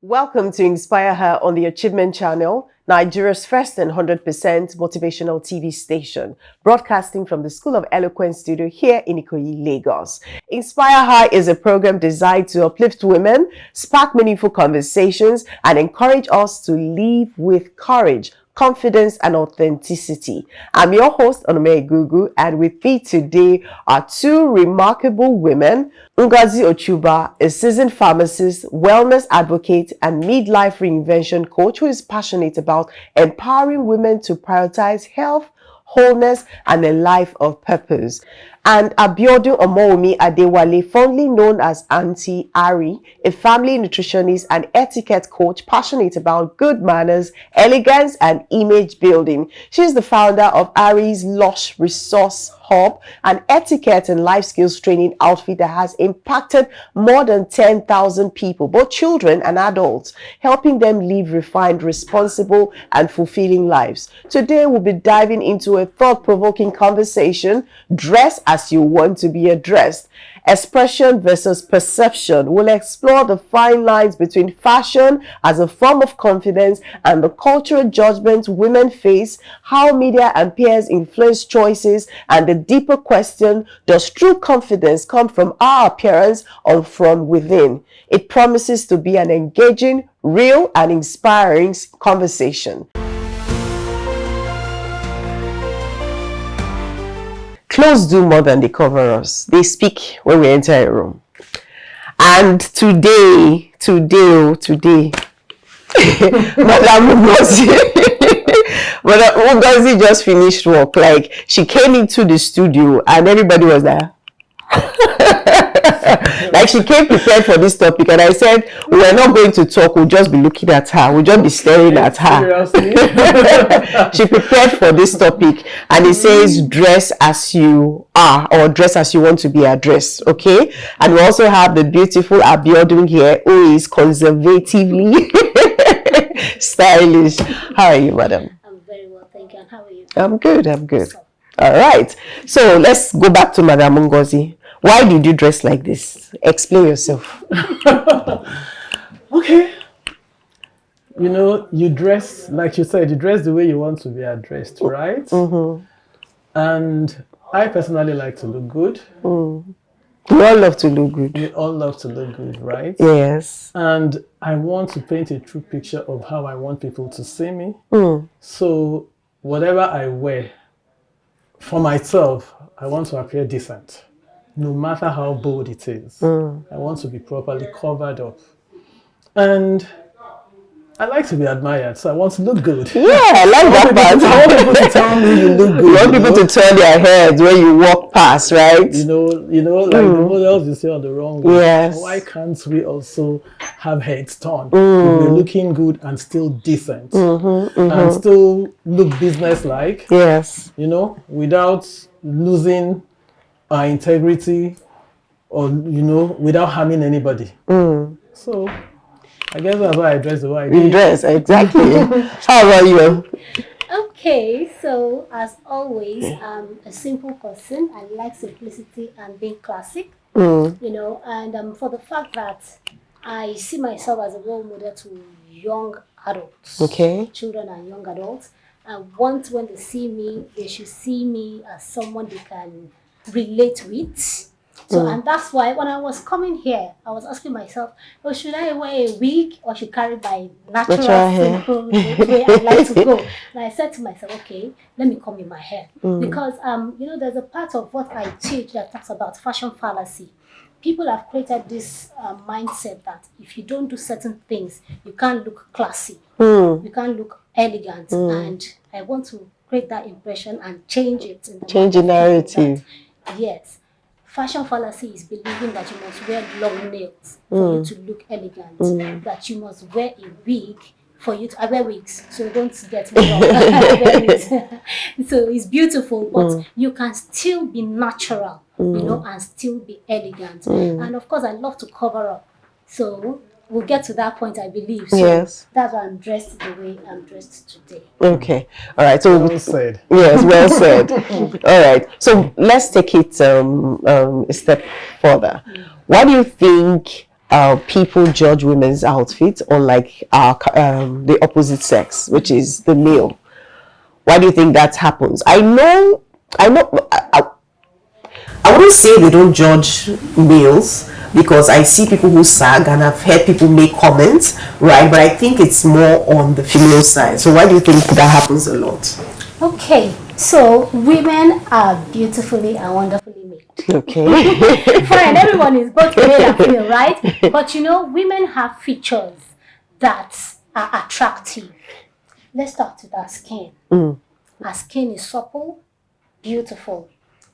Welcome to Inspire Her on the Achievement Channel, Nigeria's first and 100% motivational TV station, broadcasting from the School of Eloquence studio here in Ikoyi, Lagos. Inspire Her is a program designed to uplift women, spark meaningful conversations, and encourage us to live with courage, confidence, and authenticity. I'm your host, Onome Igugu, and with me today are two remarkable women. Ngozi Ochuba, a seasoned pharmacist, wellness advocate, and midlife reinvention coach who is passionate about empowering women to prioritize health, wholeness, and a life of purpose. And Abiodun Omowunmi Adewale, fondly known as Aunty ARY, a family nutritionist and etiquette coach passionate about good manners, elegance, and image building. She's the founder of ARY's Lush Resource Hub, an etiquette and life skills training outfit that has impacted more than 10,000 people, both children and adults, helping them live refined, responsible, and fulfilling lives. Today, we'll be diving into a thought-provoking conversation, dress as you want to be addressed. Expression versus perception. We'll explore the fine lines between fashion as a form of confidence and the cultural judgments women face, how media and peers influence choices, and the deeper question, does true confidence come from our appearance or from within? It promises to be an engaging, real, and inspiring conversation. Clothes do more than they cover us. They speak when we enter a room. And today, Madam Ngozi just finished work. Like, she came into the studio and everybody was there. Like, she came prepared for this topic, and I said, we're not going to talk, we'll just be looking at her, we'll just be staring at her. She prepared for this topic, and it says dress as you are, or dress as you want to be addressed. Okay, and we also have the beautiful Abiodun here, who is conservatively stylish. How are you, madam? I'm very well, thank you. And how are you? I'm good. All right, so let's go back to Madam Ngozi. Why did you dress like this? Explain yourself. Okay. You know, you dress, like you said, you dress the way you want to be addressed, right? Mm-hmm. And I personally like to look good. Mm. We all love to look good. We all love to look good, right? Yes. And I want to paint a true picture of how I want people to see me. Mm. So whatever I wear, for myself, I want to appear decent. No matter how bold it is. I want to be properly covered up. And I like to be admired, so I want to look good. Yeah, I like that part. I want people to tell me you look good. You want people to turn their heads when you walk past, right? You know, like the models you see on the runway. Yes. Why can't we also have heads turned? We're looking good and still decent. And still look business-like. Yes. You know, without losing our integrity, or without harming anybody. So I guess that's why I dress the way I do. You dress, exactly. How about you? Okay, so as always, I'm a simple person. I like simplicity and being classic. You know, and for the fact that I see myself as a role model to young adults, children and young adults. I want when they see me, they should see me as someone they can relate with. So and that's why when I was coming here, I was asking myself, oh, should I wear a wig or should carry my natural simple way I like to go? And I said to myself, okay, let me comb in my hair. Because you know, there's a part of what I teach that talks about fashion fallacy. People have created this mindset that if you don't do certain things, you can't look classy, you can't look elegant, and I want to create that impression and change it. Change the narrative. Yes. Fashion fallacy is believing that you must wear long nails for you to look elegant, that you must wear a wig for you to... I wear wigs, so don't get me wrong. So it's beautiful, but you can still be natural, you know, and still be elegant. And of course, I love to cover up. So we'll get to that point, I believe. So yes. That's why I'm dressed the way I'm dressed today. Okay. All right. So well said. Yes, well said. All right. So let's take it a step further. Why do you think people judge women's outfits, unlike the opposite sex, which is the male? Why do you think that happens? I wouldn't say they don't judge males, because I see people who sag and I've heard people make comments, right? But I think it's more on the female side. So why do you think that happens a lot? Okay, so women are beautifully and wonderfully made. Okay. Fine, everyone is both male and female, right? But you know, women have features that are attractive. Let's start with our skin. Our skin is supple, beautiful.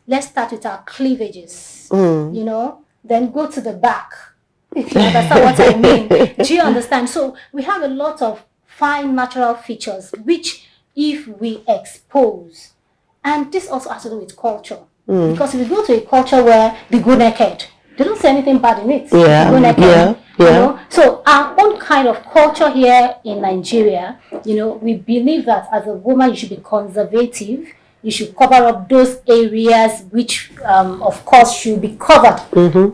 Let's start with our cleavages, you know, then go to the back, if you understand what I mean. Do you understand? So we have a lot of fine natural features, which if we expose, and this also has to do with culture, because if you go to a culture where they go naked, they don't say anything bad in it. Yeah, they go naked, you know. So our own kind of culture here in Nigeria, you know, we believe that as a woman you should be conservative. You should cover up those areas which, of course, should be covered,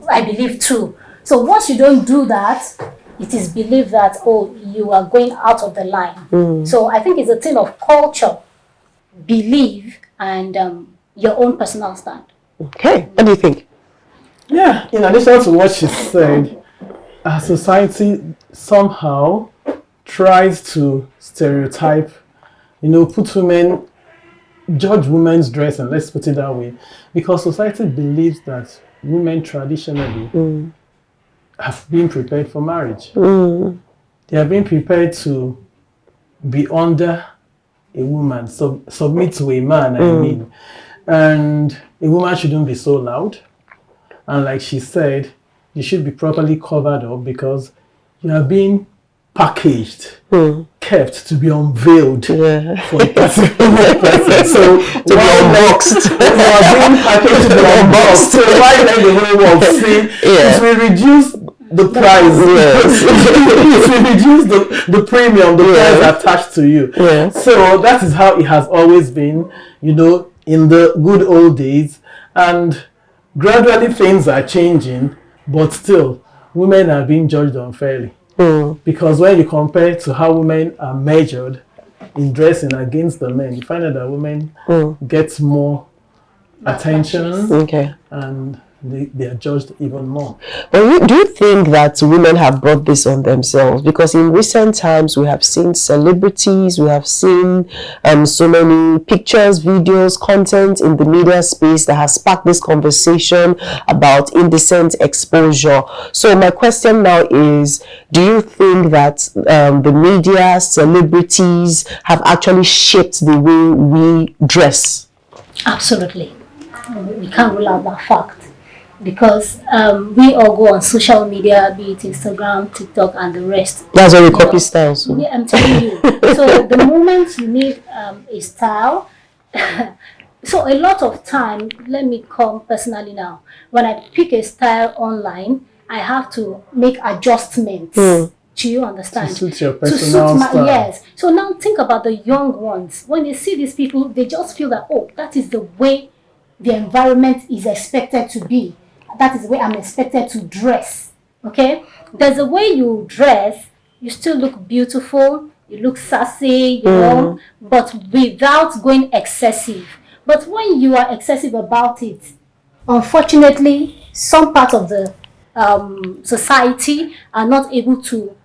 I believe, too. So once you don't do that, it is believed that, oh, you are going out of the line. So I think it's a thing of culture, belief, and your own personal stand. Okay, what do you think? Yeah, in addition to what she said, our society somehow tries to stereotype, you know, judge women's dress, and let's put it that way, because society believes that women traditionally have been prepared for marriage. They have been prepared to be under a woman, submit to a man, I mean. And a woman shouldn't be so loud. And like she said, you should be properly covered up, because you are being packaged, kept to be unveiled for a particular person. So To be unboxed. You are being packaged to be unboxed. So why let the whole world see? It will reduce the price. It will reduce the premium, the price attached to you. So that is how it has always been, you know, in the good old days. And gradually things are changing, but still women are being judged unfairly. Because when you compare to how women are measured in dressing against the men, you find out that women get more attention, and they are judged even more. But do you think that women have brought this on themselves? Because in recent times we have seen celebrities, we have seen so many pictures, videos, content in the media space that has sparked this conversation about indecent exposure. So my question now is, do you think that the media, celebrities have actually shaped the way we dress? Absolutely. We can't rule out that fact. Because we all go on social media, be it Instagram, TikTok, and the rest. That's why we copy styles. So. Yeah, I'm telling you. So the moment you need a style, so a lot of time, let me come personally now. When I pick a style online, I have to make adjustments. Do you understand? To suit your personal style. Yes. So now think about the young ones. When they see these people, they just feel that, oh, that is the way the environment is expected to be. That is the way I'm expected to dress. Okay? There's a way you dress, you still look beautiful, you look sassy, you know, but without going excessive. But when you are excessive about it, unfortunately, some part of the society are not able to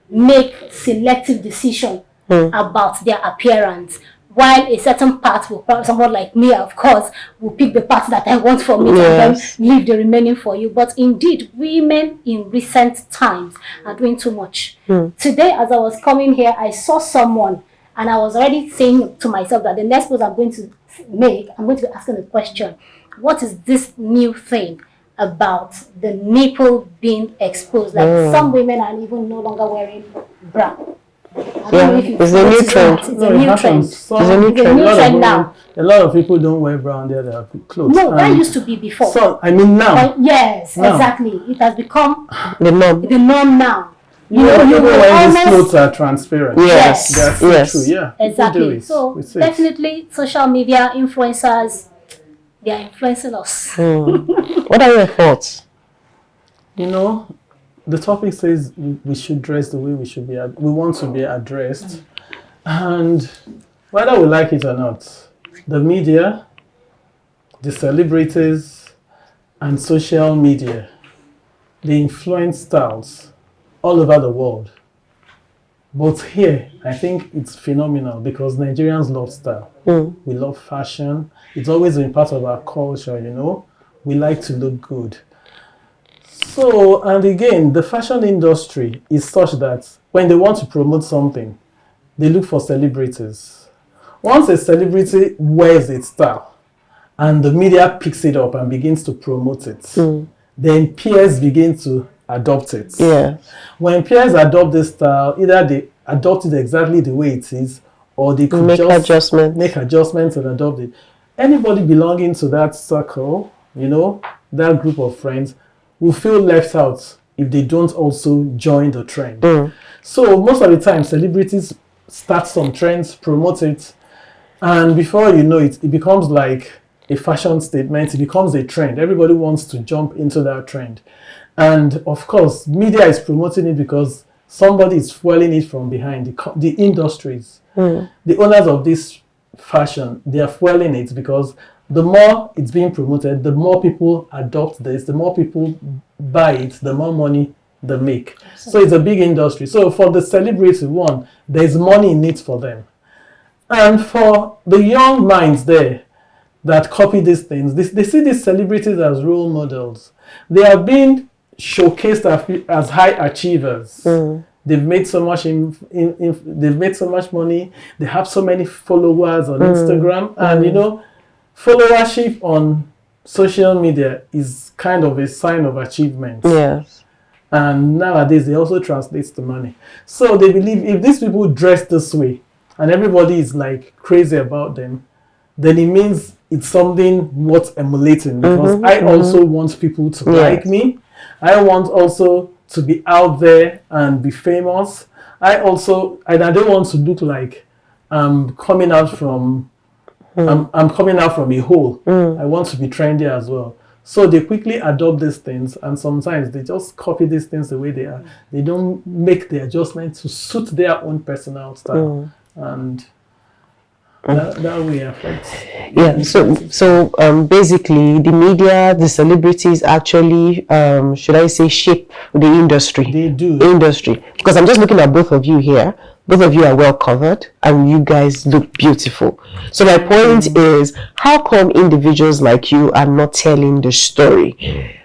make selective decision about their appearance. While a certain part will, someone like me, of course, will pick the part that I want for me and then leave the remaining for you. But indeed, women in recent times are doing too much. Today, as I was coming here, I saw someone, and I was already saying to myself that the next post I'm going to make, I'm going to be asking the question, what is this new thing about the nipple being exposed? Like some women are even no longer wearing bra. It's a new trend. It's a new trend. It's a new trend now. A lot of people don't wear brown under their clothes. No, that used to be before. So, I mean now. Yes, now. exactly. It has become the norm. The norm now. You know, when these clothes are transparent. Yes. That's true. Yeah. Exactly. So definitely social media influencers, they are influencing us. What are your thoughts? You know, the topic says we should dress the way we want to be addressed. And whether we like it or not, the media, the celebrities, and social media, they influence styles all over the world. But here, I think it's phenomenal because Nigerians love style. We love fashion. It's always been part of our culture, you know. We like to look good. So, and again, the fashion industry is such that when they want to promote something, they look for celebrities. Once a celebrity wears its style and the media picks it up and begins to promote it, then peers begin to adopt it. Yeah. When peers adopt this style, either they adopt it exactly the way it is, or they could Make just make adjustments and adopt it. Anybody belonging to that circle, you know, that group of friends, will feel left out if they don't also join the trend. So most of the time, celebrities start some trends, promote it, and before you know it, it becomes like a fashion statement. It becomes a trend. Everybody wants to jump into that trend. And of course, media is promoting it because somebody is fueling it from behind. The industries, the owners of this fashion, they are fueling it because the more it's being promoted, the more people adopt this, the more people buy it, the more money they make. So it's a big industry. So for the celebrity one, there's money in it for them. And for the young minds there that copy these things, they see these celebrities as role models. They are being showcased as high achievers. They've made so much they've made so much money. They have so many followers on Instagram, and you know, followership on social media is kind of a sign of achievement. Yes. And nowadays they also translate to money. So they believe if these people dress this way and everybody is like crazy about them, then it means it's something worth emulating, because I also want people to like me. I want also to be out there and be famous. I don't want to look like I'm coming out from I'm coming out from a hole. I want to be trendy as well. So they quickly adopt these things, and sometimes they just copy these things the way they are. They don't make the adjustment to suit their own personal style, and that way affects. Yeah. So basically, the media, the celebrities actually, should I say, shape the industry. They do. The industry, because I'm just looking at both of you here. Both of you are well covered, and you guys look beautiful. So my point is, how come individuals like you are not telling the story?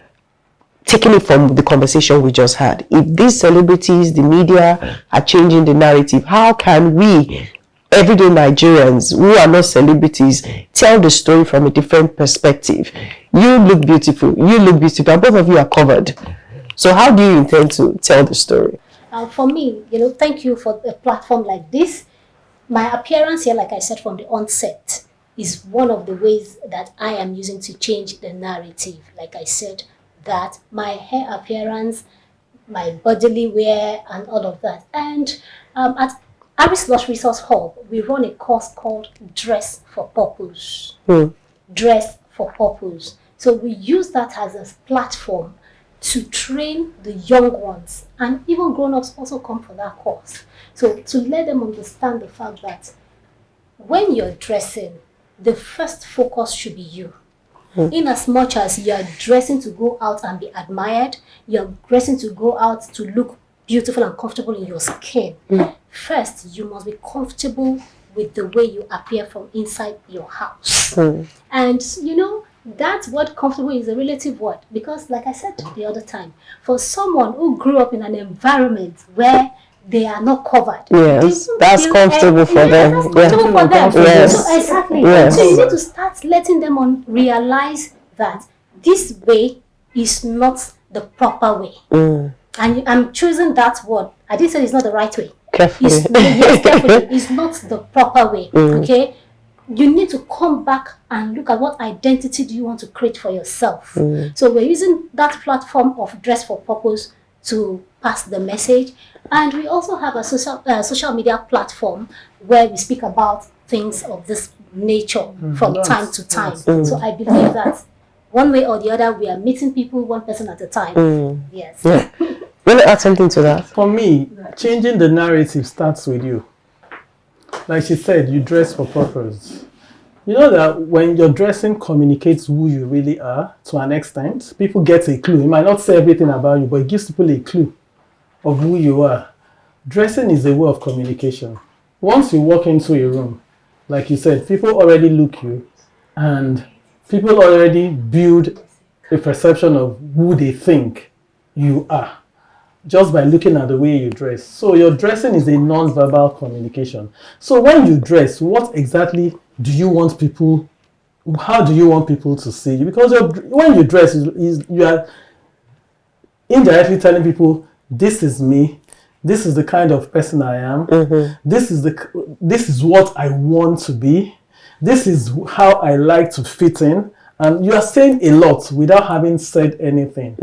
Taking it from the conversation we just had, if these celebrities, the media, are changing the narrative, how can we, everyday Nigerians who are not celebrities, tell the story from a different perspective? You look beautiful. You look beautiful. And both of you are covered. So how do you intend to tell the story? For me, you know, thank you for a platform like this. My appearance here, like I said from the onset, is one of the ways that I am using to change the narrative. Like I said, that my hair appearance, my bodily wear, and all of that. And at Lush Resource Hub, we run a course called Dress for Purpose. Dress for Purpose. So we use that as a platform to train the young ones, and even grown-ups also come for that course. So to let them understand the fact that when you're dressing, the first focus should be you. In as much as you're dressing to go out and be admired, you're dressing to go out to look beautiful and comfortable in your skin. First, you must be comfortable with the way you appear from inside your house. And you know, that word comfortable is a relative word, because like I said the other time, for someone who grew up in an environment where they are not covered, yes, that's comfortable for them. That's comfortable for them. Yes. So exactly. Yes. So you need to start letting them realize that this way is not the proper way. And I'm choosing that word. I didn't say it's not the right way. Carefully. Yes, carefully. It's not the proper way. Okay? You need to come back and look at what identity do you want to create for yourself. So we're using that platform of Dress for Purpose to pass the message. And we also have a social media platform where we speak about things of this nature from time to time. So I believe that one way or the other, we are meeting people one person at a time. Yes. want to add something to that? For me, changing the narrative starts with you. Like she said, you dress for purpose. You know that when your dressing communicates who you really are to an extent, people get a clue. It might not say everything about you, but it gives people a clue of who you are. Dressing is a way of communication. Once you walk into a room, like you said, people already look you and people already build a perception of who they think you are just by looking at the way you dress. So your dressing is a non-verbal communication. So when you dress, what exactly do you want people, how do you want people to see you? Because when you dress, you are indirectly telling people, this is me, this is the kind of person I am, this is what I want to be, this is how I like to fit in, and you are saying a lot without having said anything.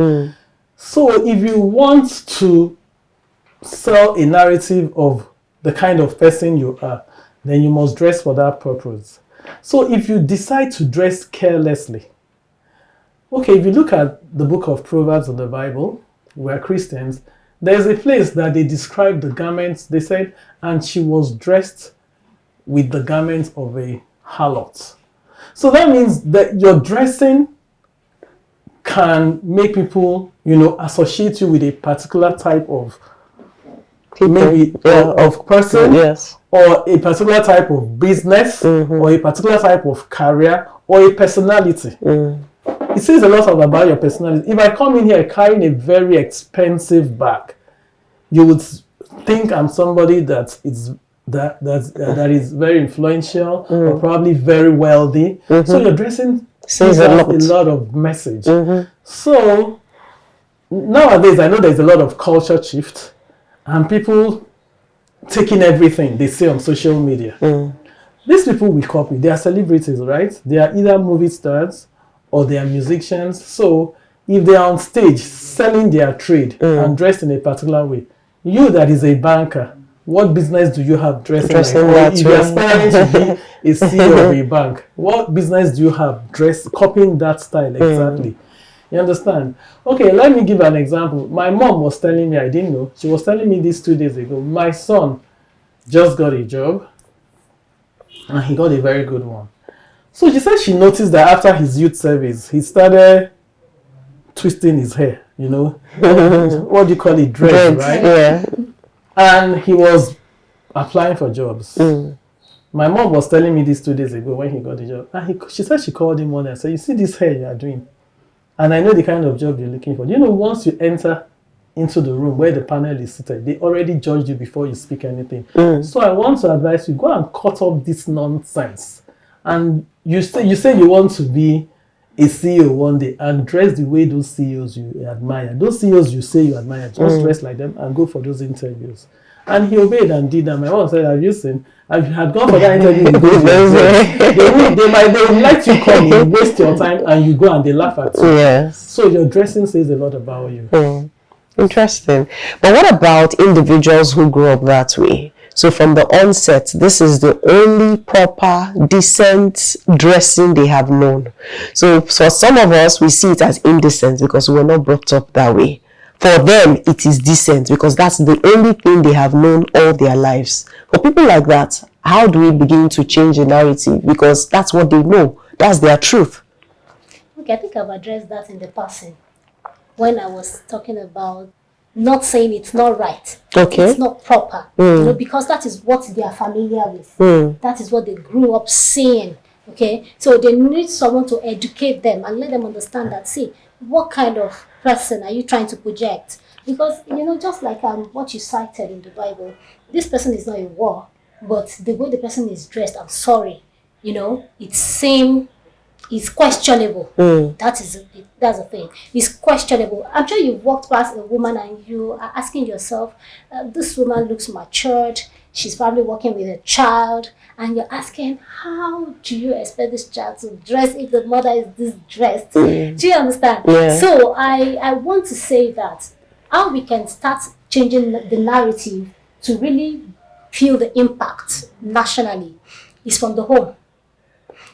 So if you want to sell a narrative of the kind of person you are, then you must dress for that purpose. So if you decide to dress carelessly, okay, if you look at the book of Proverbs of the Bible, we're Christians, there's a place that they described the garments, they said, and she was dressed with the garments of a harlot. So that means that your dressing can make people, associate you with a particular type of of person, yes, or a particular type of business, or a particular type of career, or a personality. It says a lot about your personality. If I come in here carrying a very expensive bag, you would think I'm somebody that is very influential, or probably very wealthy. So your dressing says a lot of message. So nowadays, I know there's a lot of culture shift, and people taking everything they say on social media. These people we copy. They are celebrities, right? They are either movie stars or they are musicians. So if they are on stage selling their trade and dressed in a particular way, you that is a banker, what business do you have dressing like? Or if you're aspiring to be a CEO of a bank, what business do you have copying that style exactly? You understand? Okay, let me give an example. My mom was telling me, I didn't know, she was telling me this 2 days ago, my son just got a job and he got a very good one. So she said she noticed that after his youth service, he started twisting his hair, what do you call it, dread, right? Yeah. And he was applying for jobs. My mom was telling me this 2 days ago when he got the job. And she said she called him one day and said, you see this hair you are doing? And I know the kind of job you're looking for. Once you enter into the room where the panel is seated, they already judged you before you speak anything. So I want to advise you, go and cut off this nonsense. And you say you want to be a CEO one day and dress the way those CEOs you admire. Those CEOs you say you admire, just dress like them and go for those interviews. And he obeyed and did that. My mom said, have you seen? If you had gone for that interview, they would let you come in, waste your time, and you go and they laugh at you. Yes. So your dressing says a lot about you. Interesting. But what about individuals who grew up that way? So from the onset, this is the only proper, decent dressing they have known. So for some of us, we see it as indecent because we were not brought up that way. For them, it is decent because that's the only thing they have known all their lives. For people like that, how do we begin to change the narrative? Because that's what they know. That's their truth. Okay, I think I've addressed that in the passing when I was talking about not saying it's not right. Okay. It's not proper. Because that is what they are familiar with. That is what they grew up saying. Okay. So they need someone to educate them and let them understand that, see, what kind of person are you trying to project? Because, just like what you cited in the Bible, this person is not a war, but the way the person is dressed, I'm sorry, it's questionable. That's the thing. It's questionable. I'm sure you've walked past a woman and you are asking yourself, this woman looks matured. She's probably working with a child. And you're asking, how do you expect this child to dress if the mother is this dressed? Do you understand? Yeah. So I want to say that how we can start changing the narrative to really feel the impact nationally is from the home.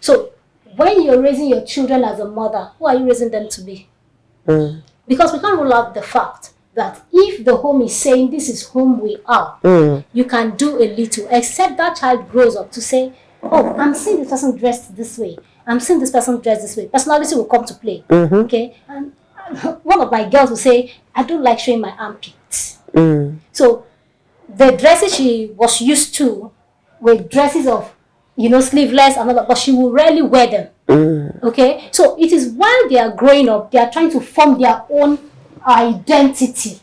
So when you're raising your children as a mother, who are you raising them to be? Because we can't rule out the fact that if the home is saying this is whom we are, you can do a little, except that child grows up to say, oh, I'm seeing this person dressed this way. I'm seeing this person dressed this way. Personality will come to play. Okay? And one of my girls will say, I don't like showing my armpits. So the dresses she was used to were dresses of, sleeveless and all that, but she will rarely wear them. Okay? So it is while they are growing up, they are trying to form their own identity.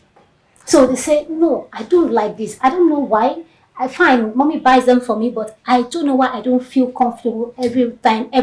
So they say, no, I don't like this. I don't know why. I find mommy buys them for me, but I don't know why I don't feel comfortable every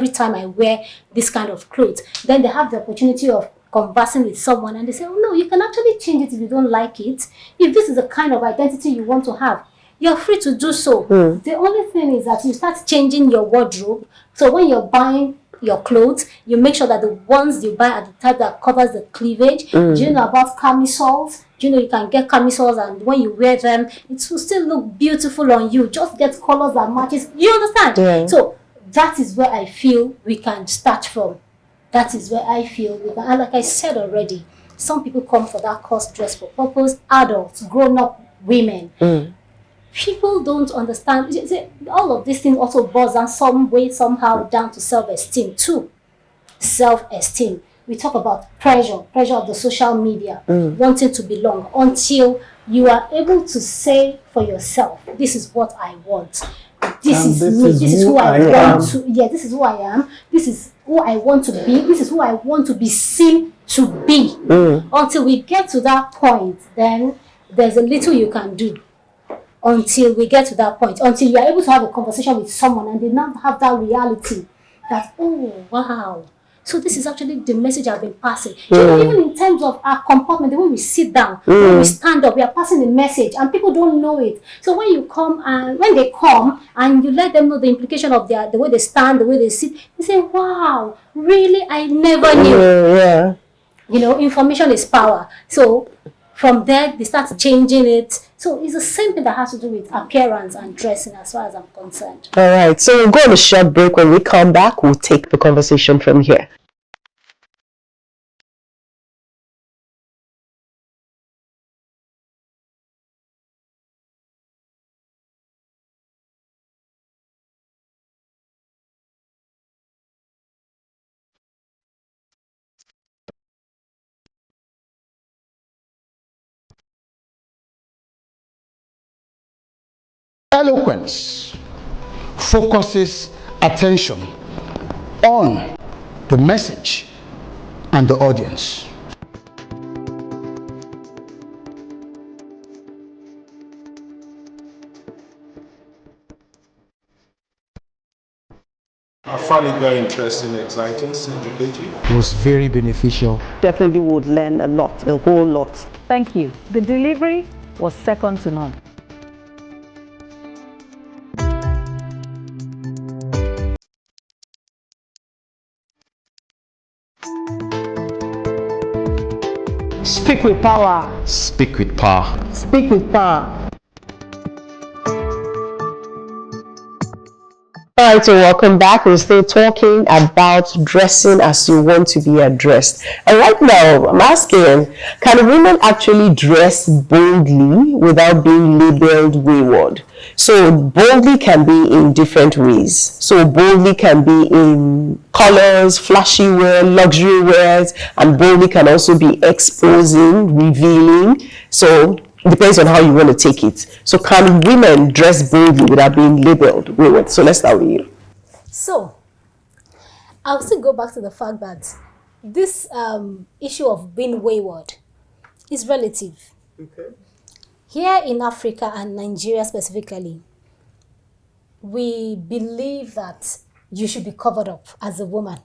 time I wear this kind of clothes. Then they have the opportunity of conversing with someone and they say, oh no, you can actually change it if you don't like it. If this is the kind of identity you want to have, you're free to do so. The only thing is that you start changing your wardrobe. So when you're buying your clothes, you make sure that the ones you buy are the type that covers the cleavage. Do you know about camisoles? Do you know you can get camisoles and when you wear them, it will still look beautiful on you. Just get colors that matches. You understand? Yeah. So that is where I feel we can start from. That is where I feel we can. And like I said already, some people come for that course dress for purpose. Adults, grown-up women. People don't understand. All of these things also boils down some way, somehow, down to self-esteem too. Self-esteem. We talk about pressure of the social media, wanting to belong, until you are able to say for yourself, this is what I want. This is me. This is who I want to. Yeah, this is who I am. This is who I want to be. This is who I want to be seen to be. Until we get to that point, then there's a little you can do. Until we get to that point, until you are able to have a conversation with someone and they now have that reality that, oh, wow. So this is actually the message I've been passing. Even in terms of our comportment, the way we sit down, when we stand up, we are passing the message and people don't know it. So when they come and you let them know the implication of the way they stand, the way they sit, they say, wow, really, I never knew. Information is power. So from there, they start changing it. So it's the same thing that has to do with appearance and dressing as far as I'm concerned. All right. So we'll go on a short break. When we come back, we'll take the conversation from here. Eloquence focuses attention on the message and the audience. I found it very interesting, exciting, educative. It was very beneficial. Definitely would learn a lot, a whole lot. Thank you. The delivery was second to none. Speak with power. Speak with power. Speak with power. All right, so welcome back. We're still talking about dressing as you want to be addressed. And right now, I'm asking, can women actually dress boldly without being labeled wayward? So boldly can be in different ways. So boldly can be in colors, flashy wear, luxury wears, and boldly can also be exposing, revealing. So it depends on how you want to take it. So can women dress boldly without being labeled wayward? So let's start with you. So I'll still go back to the fact that this issue of being wayward is relative. Okay. Here in Africa and Nigeria specifically, we believe that you should be covered up as a woman.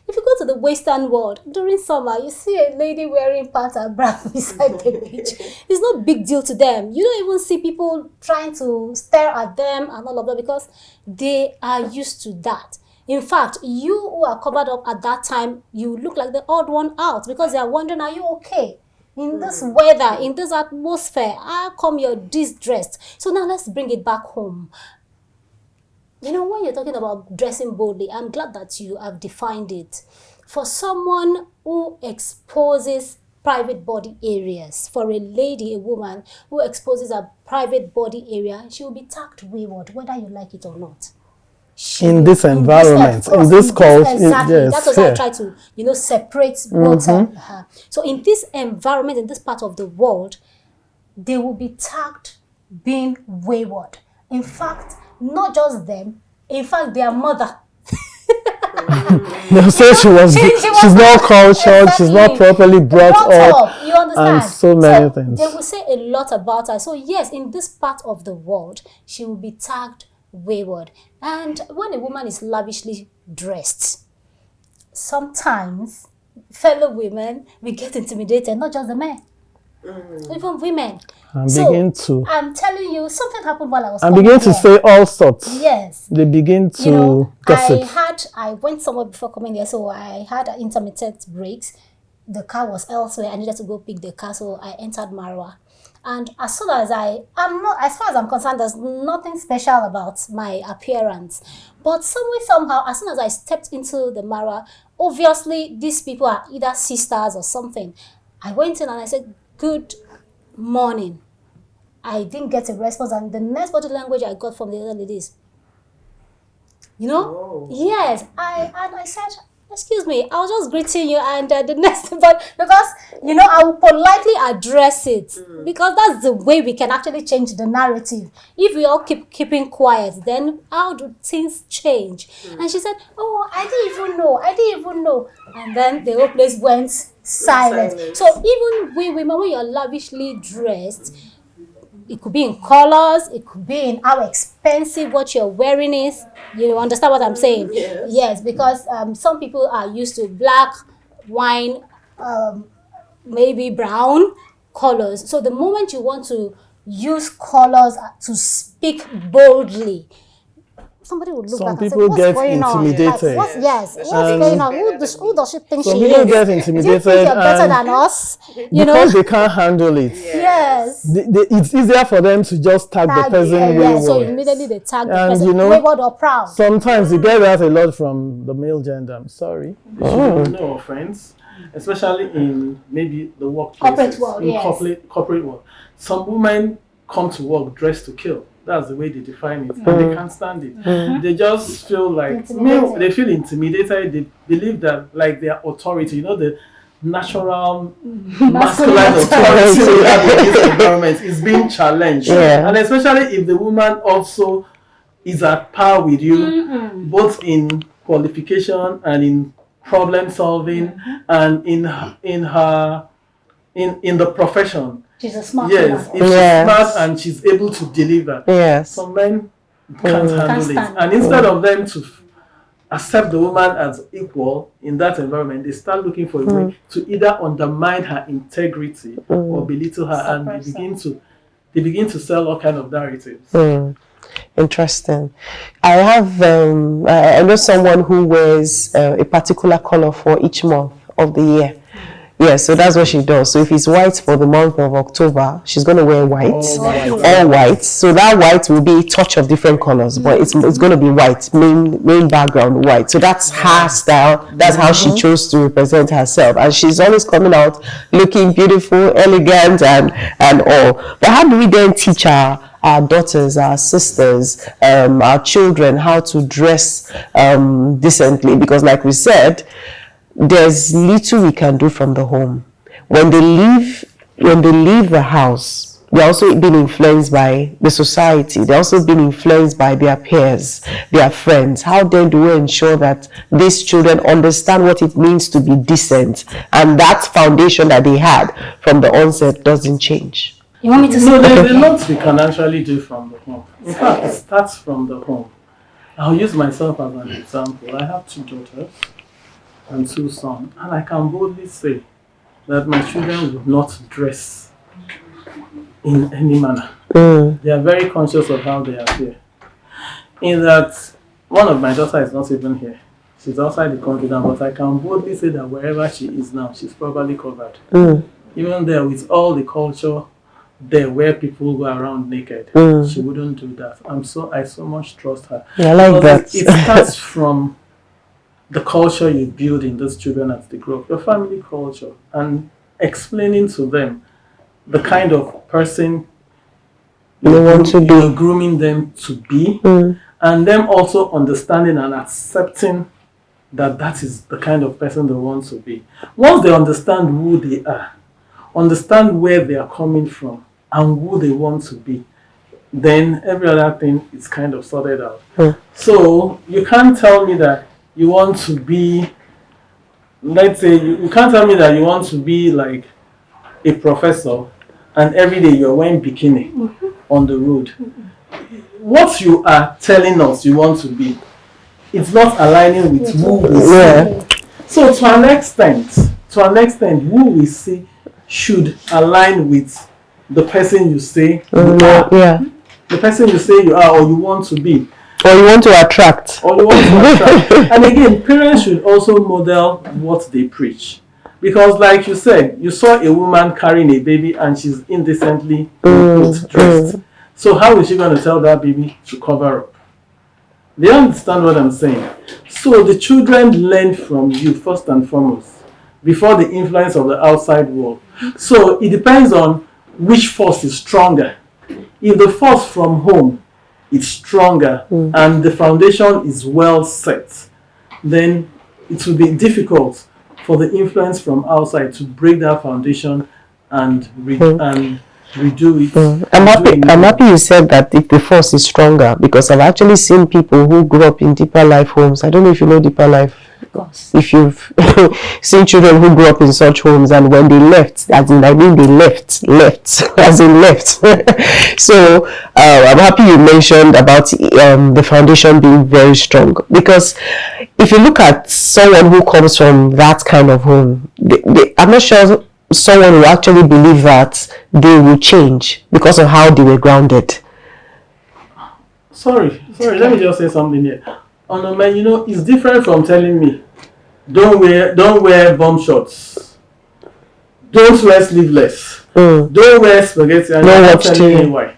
If you go to the Western world, during summer, you see a lady wearing pants and bra beside the beach. It's no big deal to them. You don't even see people trying to stare at them and all of that because they are used to that. In fact, you who are covered up at that time, you look like the odd one out because they are wondering, are you okay? In this weather, in this atmosphere, how come you're distressed? So now let's bring it back home. When you're talking about dressing boldly, I'm glad that you have defined it. For someone who exposes private body areas. For a lady, a woman who exposes her private body area, she will be tagged wayward, whether you like it or not. In this environment, in this culture, exactly. yes, That's what I try to, separate both. So in this environment, in this part of the world, they will be tagged being wayward. In fact, not just them. In fact, their mother. They'll say she's not cultured, exactly. she's not properly brought up. You understand? And so many things. They will say a lot about her. So yes, in this part of the world, she will be tagged wayward. And when a woman is lavishly dressed, sometimes fellow women will get intimidated, not just the men. Even women. I'm telling you, something happened while I was. And begin to say all sorts. Yes. They begin to gossip. I went somewhere before coming here, so I had intermittent breaks. The car was elsewhere. I needed to go pick the car, so I entered Marwa. And as soon as as far as I'm concerned, there's nothing special about my appearance. But somehow, as soon as I stepped into the Marwa, obviously these people are either sisters or something. I went in and I said, "Good morning." I didn't get a response, and the next body language I got from the other ladies, yes, I said, "Excuse me, I was just greeting you," and the next, but because I will politely address it because that's the way we can actually change the narrative. If we all keeping quiet, then how do things change? And she said, "Oh, I didn't even know," and then the whole place went silent. So even we women, when you're lavishly dressed, it could be in colors, it could be in how expensive what you're wearing is. You understand what I'm saying? Yes, because some people are used to black, wine, maybe brown colors. So the moment you want to use colors to speak boldly, somebody would look back and say, "What's going on?" What's going on? Who does she think she is? Some people get intimidated. Do you think you're better than us? Because they can't handle it. Yes. It's easier for them to just tag the person wayward. So immediately they tag the person wayward or proud. Sometimes you get that a lot from the male gender. I'm sorry. No offense. Especially in maybe the workplace. Corporate world. Some women come to work dressed to kill. That's the way they define it, and they can't stand it. They just feel like they feel intimidated. They believe that like their authority, the natural masculine authority we have in this environment is being challenged. And especially if the woman also is at par with you, both in qualification and in problem solving and in the profession. She's a smart woman. If she's smart and she's able to deliver. Some men can't handle it. And instead of them to accept the woman as equal in that environment, they start looking for a way to either undermine her integrity or belittle her, and they begin to sell all kind of narratives. Interesting. I have I know someone who wears a particular color for each month of the year. Yeah, so that's what she does. So if it's white for the month of October, she's going to wear white, all white. So that white will be a touch of different colors, but it's going to be white, main background white. So that's her style. That's how she chose to represent herself. And she's always coming out looking beautiful, elegant, and all. But how do we then teach our daughters, our sisters, our children how to dress decently? Because like we said, there's little we can do from the home. When they leave the house, they're also being influenced by the society. They're also being influenced by their peers, their friends. How then do we ensure that these children understand what it means to be decent, and that foundation that they had from the onset doesn't change? You want me to say? No, there's a lot we can actually do from the home. In fact, it starts from the home. I'll use myself as an example. I have 2 daughters and 2 sons, and I can boldly say that my children would not dress in any manner. They are very conscious of how they appear. In that, one of my daughters is not even here. She's outside the country now, but I can boldly say that wherever she is now, she's properly covered. Even there, with all the culture there where people go around naked, she wouldn't do that. I so much trust her. Yeah, I like that. It starts from the culture you build in those children as they grow up, your family culture. And explaining to them the kind of person You want to be. you're grooming them to be, and them also understanding and accepting that that is the kind of person they want to be. Once they understand who they are, understand where they are coming from, and who they want to be, then every other thing is kind of sorted out. So you can't tell me that you want to be, let's say, you can't tell me that you want to be like a professor and every day you're wearing bikini on the road. What you are telling us you want to be, it's not aligning with who we see. So to an extent, who we see should align with the person you say you are. The person you say you are or you want to be. Or you want to attract. And again, parents should also model what they preach. Because like you said, you saw a woman carrying a baby and she's indecently dressed. So how is she going to tell that baby to cover up? They understand what I'm saying. So the children learn from you first and foremost before the influence of the outside world. So it depends on which force is stronger. If the force from home is stronger and the foundation is well set, then it will be difficult for the influence from outside to break that foundation and redo it. I'm happy you said that if the force is stronger, because I've actually seen people who grew up in deeper life homes. I don't know if you know deeper life. If you've seen children who grew up in such homes, and when they left, as in, I mean, they left, as in left. So I'm happy you mentioned about the foundation being very strong, because if you look at someone who comes from that kind of home, I'm not sure someone will actually believe that they will change because of how they were grounded. Sorry, let me just say something here. Onome, you know, it's different from telling me, don't wear bomb shorts, don't wear sleeveless, don't wear spaghetti, and you're not telling me why.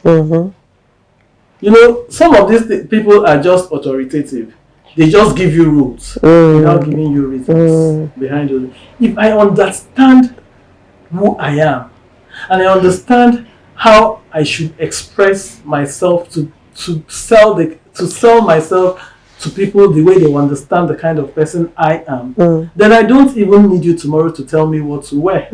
You know, some of these people are just authoritative. They just give you rules without giving you reasons behind it. If I understand who I am and I understand how I should express myself to sell myself to people the way they understand the kind of person I am, then I don't even need you tomorrow to tell me what to wear.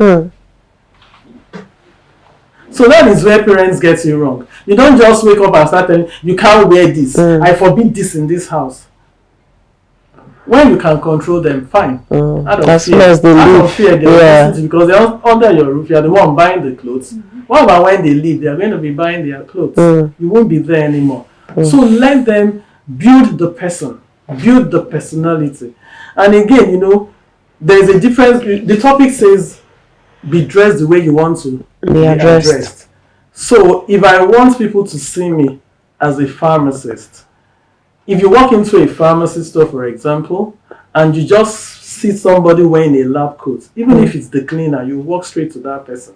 So that is where parents get you wrong. You don't just wake up and start telling you can't wear this. I forbid this in this house. When you can control them, fine. Out of fear, they will listen because they're under your roof. You're the one buying the clothes. What about when they leave? They're going to be buying their clothes. You won't be there anymore. So let them build the person, build the personality. And again, you know, there's a difference. The topic says, be dressed the way you want to be addressed. So if I want people to see me as a pharmacist, if you walk into a pharmacy store, for example, and you just see somebody wearing a lab coat, even if it's the cleaner, you walk straight to that person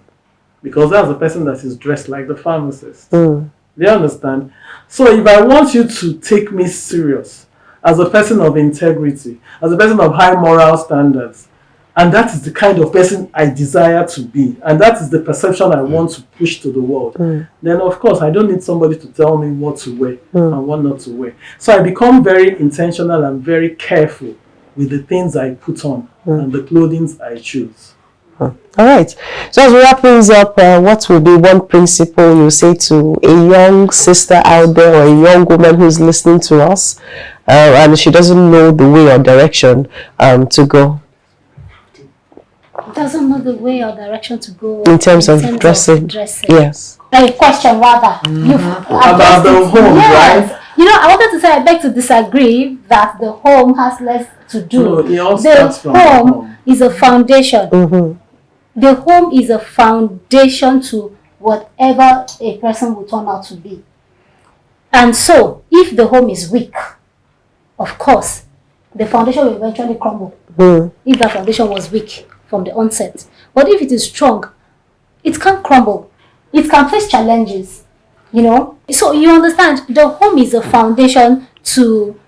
because that's the person that is dressed like the pharmacist. Do you understand? So if I want you to take me serious as a person of integrity, as a person of high moral standards, and that is the kind of person I desire to be, and that is the perception I want to push to the world, then of course I don't need somebody to tell me what to wear and what not to wear. So I become very intentional and very careful with the things I put on and the clothing I choose. All right. So as we wrap things up, what would be one principle you say to a young sister out there or a young woman who's listening to us and she doesn't know the way or direction to go? Doesn't know the way or direction to go in terms of dressing. Yes. A question rather. About the home, right? You know, I wanted to say I beg to disagree that the home has less to do. No, it all starts from the home is a foundation. The home is a foundation to whatever a person will turn out to be. And so, if the home is weak, of course, the foundation will eventually crumble. If the foundation was weak from the onset. But if it is strong, it can't crumble. It can face challenges, you know. So you understand, the home is a foundation to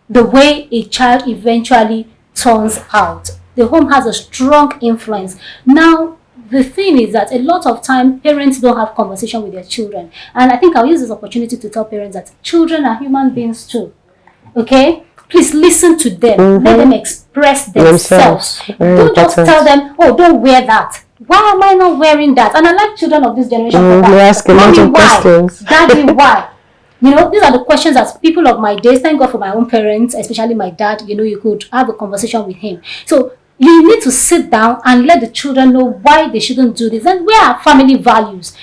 the way a child eventually turns out. The home has a strong influence. Now, the thing is that a lot of time parents don't have conversation with their children. And I think I'll use this opportunity to tell parents that children are human beings too. Okay? Please listen to them. Let them express themselves. Don't just tell them, oh, don't wear that. Why am I not wearing that? And I like children of this generation for that. Ask a lot of questions. Daddy, why? You know, these are the questions that people of my days, thank God for my own parents, especially my dad, you know, you could have a conversation with him. So you need to sit down and let the children know why they shouldn't do this. And where are family values?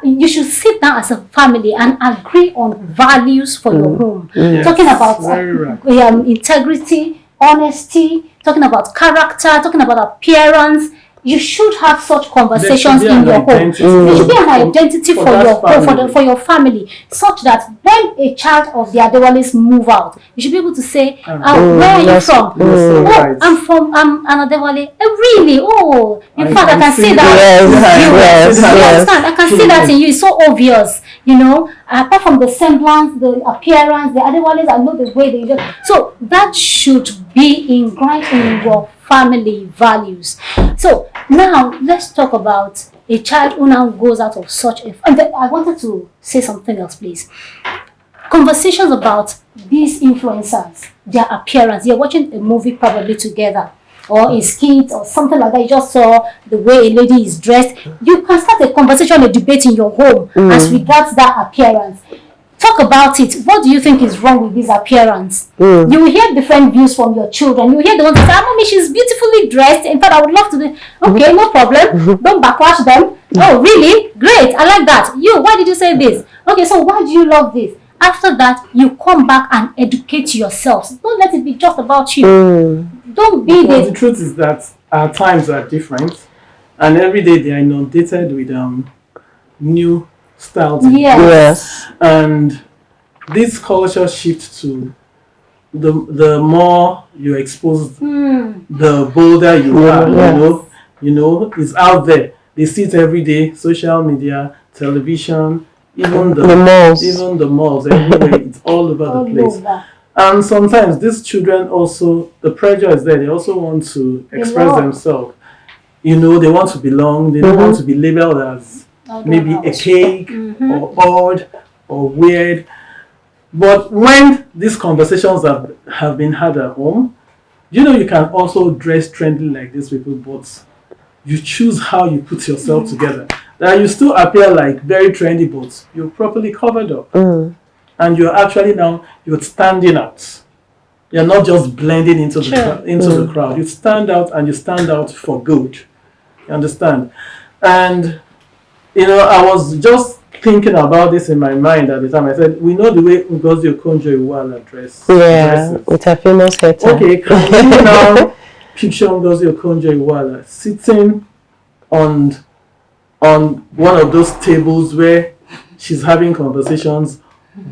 You should sit down as a family and agree on values for your home. Yes, talking about right. integrity, honesty, talking about character, talking about appearance. You should have such conversations in your home. There should be an identity for your family, such that when a child of the Adewales move out, you should be able to say, where are you from? Oh, I'm from an Adewale. Really? Oh, in fact, I can see that. You understand? I can see that in you. It's so obvious. You know, apart from the semblance, the appearance, the Adewales, I know the way they do. So that should be ingrained in your family values. So now let's talk about a child who now goes out of such a... I wanted to say something else, please. Conversations about these influencers, their appearance. You're watching a movie probably together, or a skit or something like that. You just saw the way a lady is dressed. You can start a conversation, a debate in your home as regards that appearance. Talk about it. What do you think is wrong with this appearance? You will hear different views from your children. You will hear the ones that say, Mommy, she's beautifully dressed. In fact, I would love to do. Okay, no problem. Don't backlash them. Oh, really? Great. I like that. You, why did you say this? Okay, so why do you love this? After that, you come back and educate yourselves. Don't let it be just about you. Don't be the truth is that our times are different, and every day they are inundated with new styles. Yes. And this culture shift to the more you expose, the bolder you are. You know, it's out there. They see it every day. Social media, television, even the malls, everywhere. It's all over the place. And sometimes these children also, the pressure is there. They also want to express themselves. You know, they want to belong. They don't want to be labeled as maybe a cake or odd or weird. But when these conversations have been had at home, you know, you can also dress trendy like these people, but you choose how you put yourself together. That you still appear like very trendy, but you're properly covered up. And you're actually you're standing out. You're not just blending into the crowd. You stand out, and you stand out for good. You understand? And you know, I was just thinking about this in my mind at the time. I said, we know the way Ngozi Ochuba dresses. With her famous hair tie. Okay, can you now picture Ngozi Ochuba sitting on one of those tables where she's having conversations,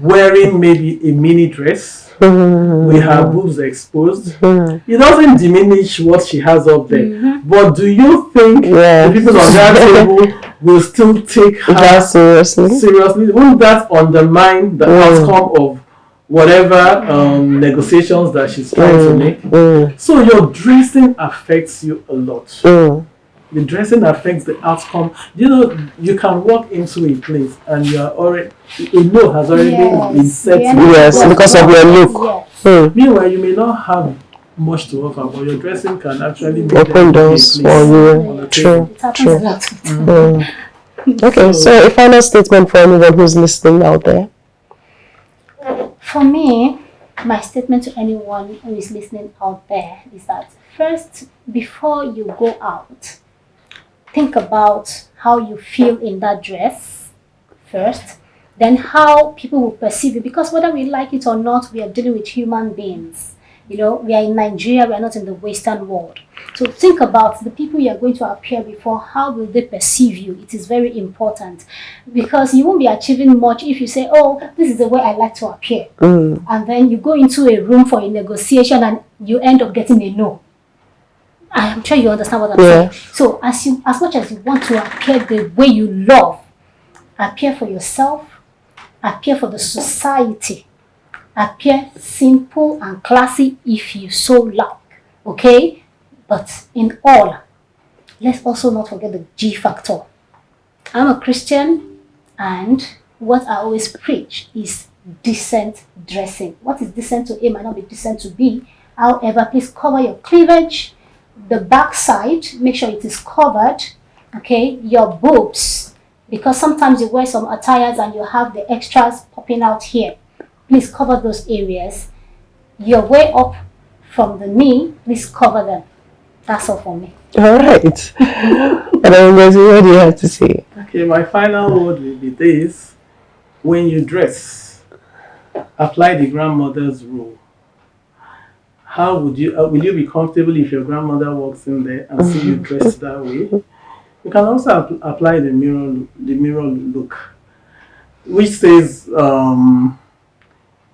wearing maybe a mini dress with her boobs exposed? It doesn't diminish what she has up there. But do you think the people on that table will still take her seriously? Won't that undermine the outcome of whatever negotiations that she's trying to make? So your dressing affects you a lot. The dressing affects the outcome. You know, you can walk into a place and you are already, a no has already been set. Because of your look. Meanwhile, you may not have much to offer, but your dressing can actually open doors for you. True. Okay, so a final statement for anyone who's listening out there. For me, my statement to anyone who is listening out there is that first, before you go out, think about how you feel in that dress first, then how people will perceive you, because whether we like it or not, we are dealing with human beings. You know, we are in Nigeria, we are not in the Western world. So think about the people you are going to appear before, how will they perceive you? It is very important, because you won't be achieving much if you say, oh, this is the way I like to appear. And then you go into a room for a negotiation and you end up getting a no. I'm sure you understand what I'm saying. So as much as you want to appear the way you love, appear for yourself, appear for the society, appear simple and classy if you so like, okay? But in all, let's also not forget the G factor. I'm a Christian, and what I always preach is decent dressing. What is decent to A might not be decent to B. However, please cover your cleavage, the back side, make sure it is covered, okay, your boobs, because sometimes you wear some attires and you have the extras popping out here. Please cover those areas. Your way up from the knee, please cover them. That's all for me. All right. And Ngozi, what do you have to say? Okay, my final word will be this. When you dress, apply the grandmother's rule. How would you, will you be comfortable if your grandmother walks in there and see you dressed that way? You can also apply the mirror look, which says,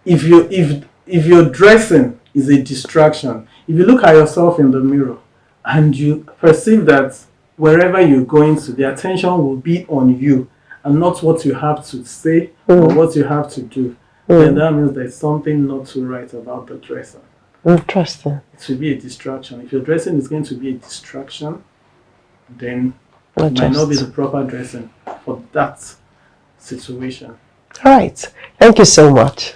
if your dressing is a distraction, if you look at yourself in the mirror and you perceive that wherever you're going to, the attention will be on you and not what you have to say or what you have to do, then that means there's something not so right about the dressing. Interesting. It should be a distraction. If your dressing is going to be a distraction, then it might not be the proper dressing for that situation. All right. Thank you so much.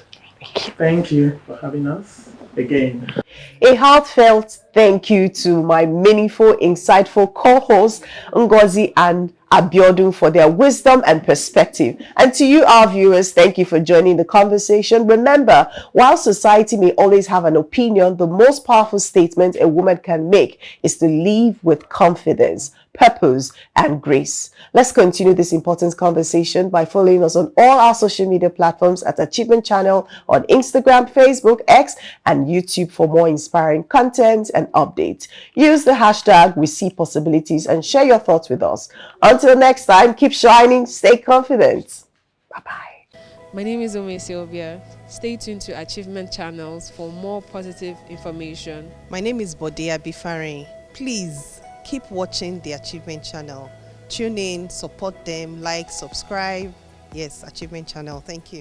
Thank you for having us again. A heartfelt thank you to my meaningful, insightful co-hosts, Ngozi and Abiodun, for their wisdom and perspective. And to you, our viewers, thank you for joining the conversation. Remember, while society may always have an opinion, the most powerful statement a woman can make is to live with confidence, purpose, and grace. Let's continue this important conversation by following us on all our social media platforms at Achievement Channel on Instagram, Facebook, X, and YouTube for more inspiring content and updates. Use the hashtag #WeSeePossibilities and share your thoughts with us. Until next time, keep shining, stay confident. Bye-bye. My name is Onome Igugu. Stay tuned to Achievement Channels for more positive information. My name is Aunty. Please keep watching the Achievement Channel. Tune in, support them, like, subscribe. Yes, Achievement Channel. Thank you.